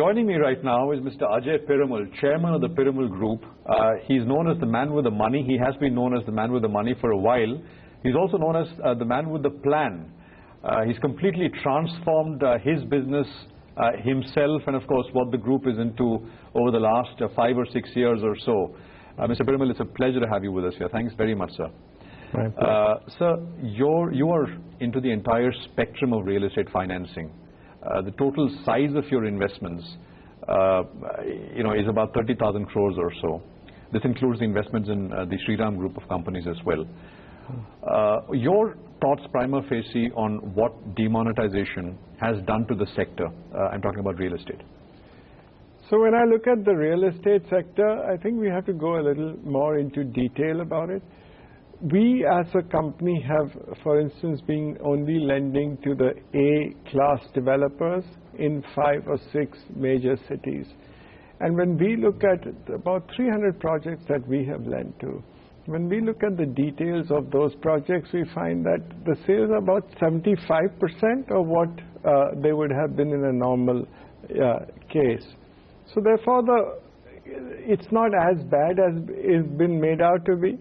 Joining me right now is Mr. Ajay Piramal, Chairman of the Piramal Group. He's known as the man with the money. He has been known as the man with the money for a while. He's also known as the man with the plan. He's completely transformed his business, himself, and of course what the group is into over the last 5 or 6 years or so. Mr. Piramal, it's a pleasure to have you with us here. Thanks very much, sir. Sir, you are into the entire spectrum of real estate financing. The total size of your investments, is about 30,000 crores or so. This includes the investments in the Shriram Group of companies as well. Your thoughts prima facie on what demonetization has done to the sector? I'm talking about real estate. So when I look at the real estate sector, I think we have to go a little more into detail about it. We as a company have, for instance, been only lending to the A-class developers in 5 or 6 major cities. And when we look at about 300 projects that we have lent to, when we look at the details of those projects, we find that the sales are about 75% of what they would have been in a normal case. So therefore, it's not as bad as it's been made out to be.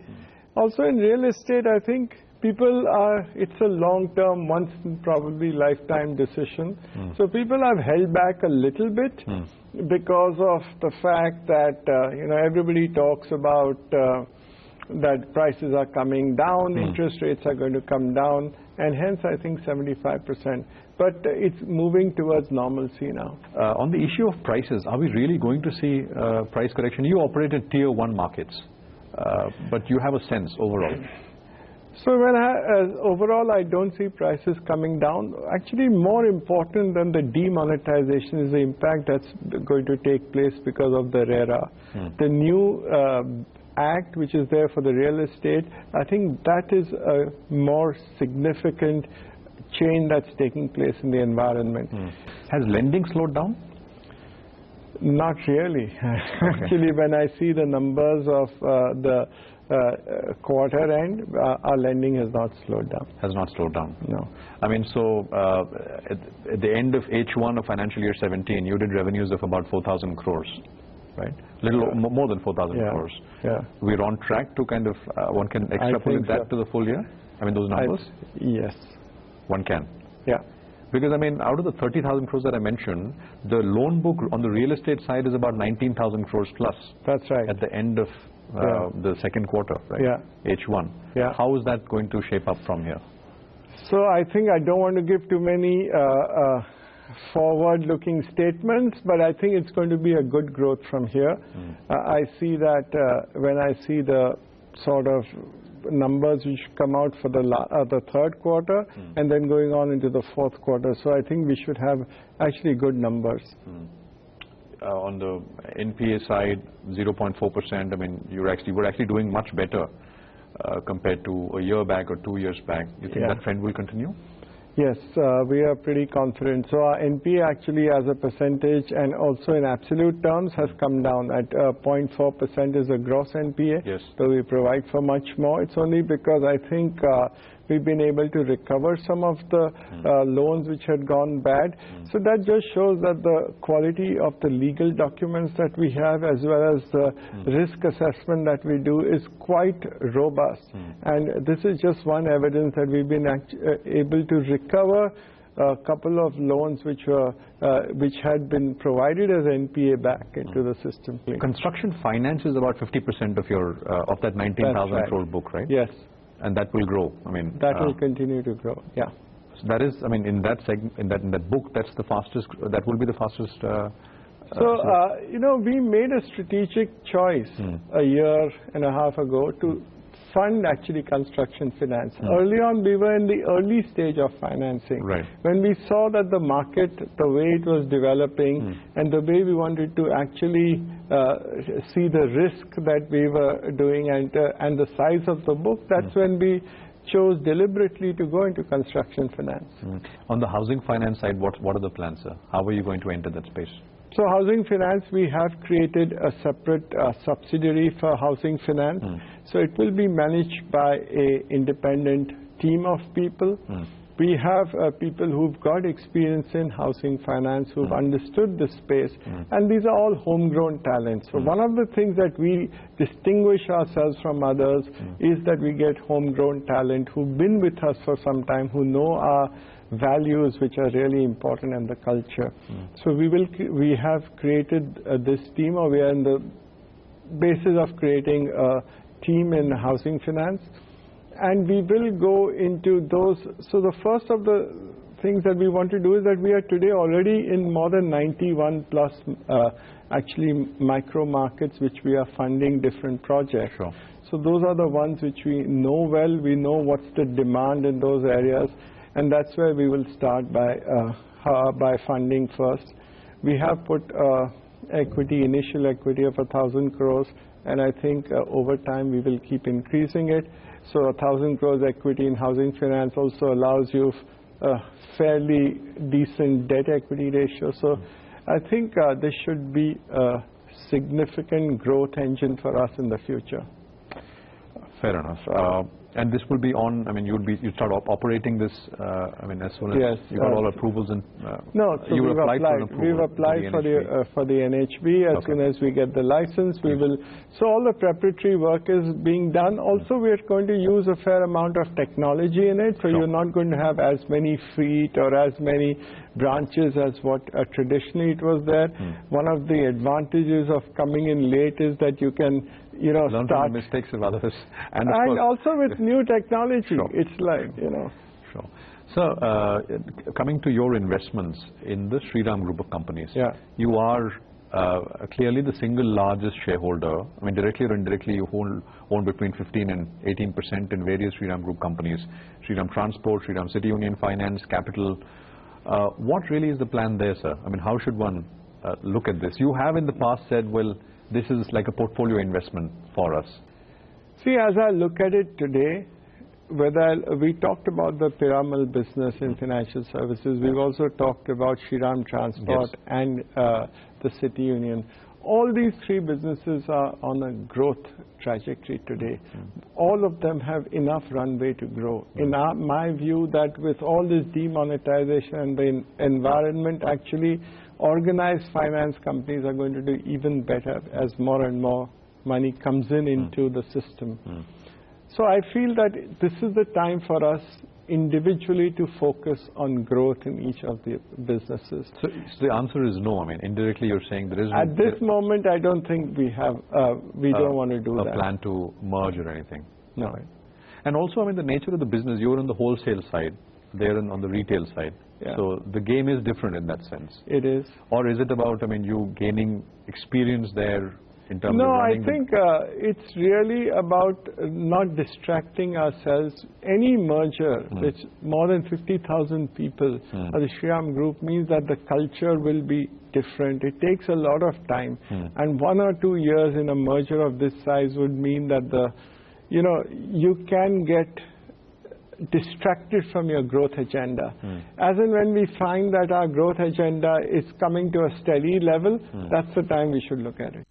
Also in real estate, I think it's a long-term, once probably lifetime decision. So people have held back a little bit because of the fact that, everybody talks about that prices are coming down, interest rates are going to come down, and hence I think 75%. But it's moving towards normalcy now. On the issue of prices, are we really going to see price correction? You operate in tier 1 markets. But you have a sense overall. So overall, I don't see prices coming down. Actually, more important than the demonetization is the impact that's going to take place because of the RERA. The new act which is there for the real estate, I think that is a more significant change that's taking place in the environment. Has lending slowed down? Not really. Actually, when I see the numbers of the quarter end, our lending has not slowed down. Has not slowed down? No. I mean, so at the end of H1 of financial year 17, you did revenues of about 4,000 crores, right? Little more than 4,000 crores. Yeah. We're on track to kind of, one can extrapolate that to the full year? I mean, those numbers? Yes. One can? Yeah. Because, I mean, out of the 30,000 crores that I mentioned, the loan book on the real estate side is about 19,000 crores plus. That's right. At the end of the second quarter, right? Yeah. H1. Yeah. How is that going to shape up from here? So I think I don't want to give too many forward-looking statements, but I think it's going to be a good growth from here. I see that when I see the sort of numbers which come out for the third quarter and then going on into the fourth quarter. So I think we should have actually good numbers. On the NPA side, 0.4%. I mean, you were actually doing much better compared to a year back or 2 years back. You think that trend will continue? Yes, we are pretty confident. So our NPA actually as a percentage and also in absolute terms has come down at 0.4% is a gross NPA. Yes. So we provide for much more. It's only because I think we've been able to recover some of the loans which had gone bad. So that just shows that the quality of the legal documents that we have as well as the risk assessment that we do is quite robust. And this is just one evidence that we've been able to recover a couple of loans which had been provided as NPA back into the system. Construction finance is about 50% of your of that 19,000 crore book, right? Yes. And that will grow. I mean, that will continue to grow. Yeah. So that is, I mean, in that segment, in that book, that's the fastest. That will be the fastest. We made a strategic choice a year and a half ago to fund actually construction finance. Early on, we were in the early stage of financing. Right. When we saw that the market, the way it was developing and the way we wanted to actually see the risk that we were doing and the size of the book, that's when we chose deliberately to go into construction finance. On the housing finance side, what are the plans, sir? How are you going to enter that space? So housing finance, we have created a separate subsidiary for housing finance. So it will be managed by an independent team of people. We have people who've got experience in housing finance, who've understood the space, and these are all homegrown talents. So one of the things that we distinguish ourselves from others is that we get homegrown talent who've been with us for some time, who know our values, which are really important, and the culture. So we have created this team, or we are in the basis of creating a team in housing finance. And we will go into those. So the first of the things that we want to do is that we are today already in more than 91 plus actually micro markets which we are funding different projects. Sure. So those are the ones which we know well. We know what's the demand in those areas, and that's where we will start by funding first. We have put initial equity of 1,000 crores, and I think over time we will keep increasing it. So 1,000 crores equity in housing finance also allows you a fairly decent debt equity ratio. So I think this should be a significant growth engine for us in the future. Fair enough. And this will be on, I mean, you start operating this, I mean, as soon as you got all approvals and no, so you we've applied for the NHB. As soon as we get the license, we will. So all the preparatory work is being done. Also, we are going to use a fair amount of technology in it. So you're not going to have as many feet or as many branches as what traditionally it was there. One of the advantages of coming in late is that you can learn from the mistakes of others. And also with new technology, it's like, Sure. So, coming to your investments in the Shriram Group of companies, you are clearly the single largest shareholder. I mean, directly or indirectly, you own between 15 and 18% in various Shriram Group companies. Shriram Transport, Shriram City Union Finance, Capital. What really is the plan there, sir? I mean, how should one look at this? You have in the past said, well, this is like a portfolio investment for us. See, as I look at it today, we talked about the Piramal business in financial services. We've also talked about Shriram Transport and the City Union. All these three businesses are on a growth trajectory today. All of them have enough runway to grow. In my view, that with all this demonetization and the environment, actually, organized finance companies are going to do even better as more and more money comes into the system. So I feel that this is the time for us individually to focus on growth in each of the businesses. So the answer is no. I mean, indirectly you're saying there is at this moment, I don't think we have, we don't want to do a plan to merge or anything. No. Right. And also, I mean, the nature of the business, you're on the wholesale side, they're on the retail side. So the game is different in that sense. It is. Or is it about, I mean, you gaining experience there in terms of running? No, I think it's really about not distracting ourselves. Any merger with more than 50,000 people of the Shriram Group means that the culture will be different. It takes a lot of time. And 1 or 2 years in a merger of this size would mean that you can get distracted from your growth agenda. As in when we find that our growth agenda is coming to a steady level, that's the time we should look at it.